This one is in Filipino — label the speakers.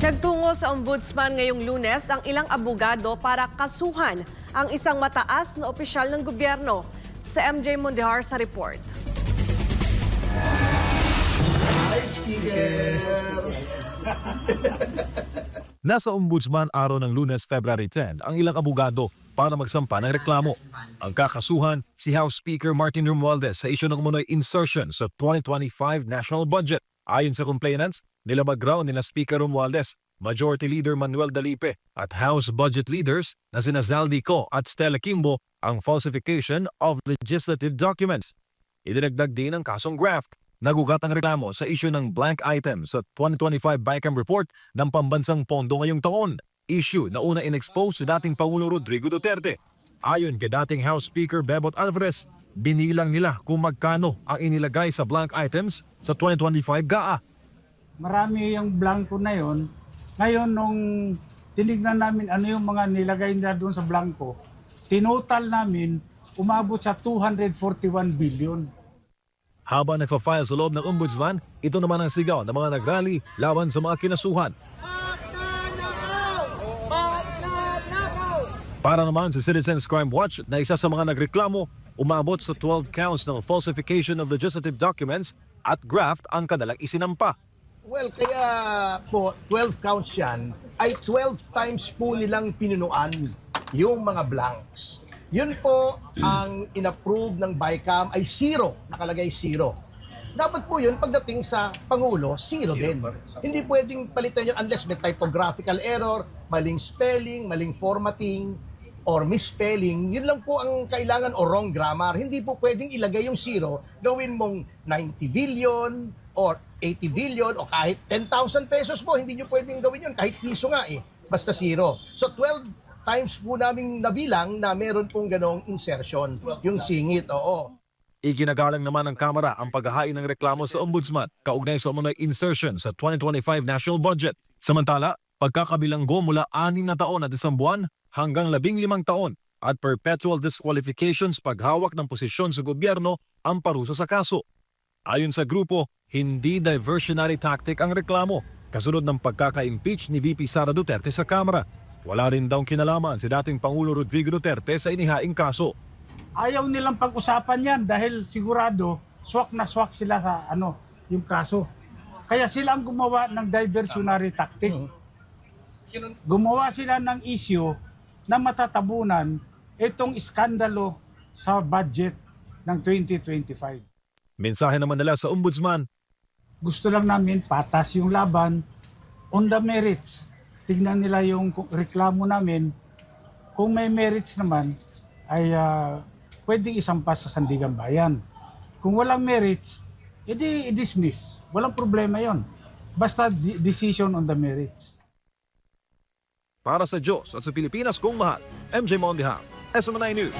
Speaker 1: Nagtungo sa Ombudsman ngayong Lunes ang ilang abogado para kasuhan ang isang mataas na opisyal ng gobyerno. Sa MJ Mondihar sa report.
Speaker 2: Hi, Speaker!
Speaker 3: Nasa Ombudsman araw ng Lunes, February 10 ang ilang abogado para magsampa ng reklamo. Ang kakasuhan, si House Speaker Martin Romualdez sa isyu ng umunoy insertion sa 2025 national budget. Ayon sa complainants, nilabag raw nila Speaker Romualdez, Majority Leader Manuel Dalipe at House Budget Leaders na sina Zaldi Co at Stella Kimbo ang falsification of legislative documents. Idinagdag din ang kasong graft. Nagugat ang reklamo sa isyu ng blank item sa 2025 BICAM report ng Pambansang Pondo ngayong taon. Issue na una in-expose sa dating Pangulo Rodrigo Duterte. Ayon kay dating House Speaker Bebot Alvarez, binilang nila kung magkano ang inilagay sa blank items sa 2025 GAA.
Speaker 4: Marami yung blanco na yon. Ngayon, nung tinignan namin ano yung mga nilagay nila doon sa blanco, tinotal namin, umabot sa 241 billion.
Speaker 3: Habang nagpa-file sa loob ng Ombudsman, ito naman ang sigaw ng mga nagrally laban sa mga kinasuhan. Para naman sa Citizens Crime Watch na isa sa mga nagreklamo, umabot sa 12 counts ng falsification of legislative documents at graft ang kadalang isinampa.
Speaker 2: Well, kaya po, 12 counts yan, ay 12 times po nilang pinunuan yung mga blanks. Yun po ang inapprove ng BICAM ay 0, nakalagay 0. Dapat po yun pagdating sa Pangulo, 0 din. Hindi pwedeng palitan yun unless may typographical error, maling spelling, maling formatting, or misspelling. Yun lang po ang kailangan o wrong grammar. Hindi po pwedeng ilagay yung 0, gawin mong 90 billion or 80 billion o kahit 10,000 pesos po. Hindi nyo pwedeng gawin yun, kahit piso nga eh. Basta 0. So 12 times po namin nabilang na meron pong ganong insertion, yung singit, oo.
Speaker 3: Iginagalang naman ng Kamara ang paghahain ng reklamo sa Ombudsman kaugnay sa umunoy insertion sa 2025 national budget. Samantala, pagkakabilanggo mula 6 na taon at 1 buwan hanggang 15 taon at perpetual disqualifications paghawak ng posisyon sa gobyerno ang parusa sa kaso. Ayon sa grupo, hindi diversionary tactic ang reklamo kasunod ng pagkaka-impeach ni VP Sara Duterte sa Kamara. Wala rin daw kinalaman si dating Pangulo Rodrigo Duterte sa inihaing kaso.
Speaker 4: Ayaw nilang pag-usapan yan dahil sigurado swak na swak sila sa yung kaso. Kaya sila ang gumawa ng diversionary tactic. Gumawa sila ng issue na matatabunan itong iskandalo sa budget ng 2025.
Speaker 3: Mensahe naman nila sa Ombudsman,
Speaker 4: Gusto lang namin patas yung laban on the merits. Tignan nila yung reklamo namin. Kung may merits naman, ay pwedeng isampas sa Sandigan Bayan. Kung walang merits, edi i-dismiss. Walang problema yon. Basta decision on the merits.
Speaker 3: para sa Diyos at sa Pilipinas kong mahal, MJ Mondihar, SMNI News.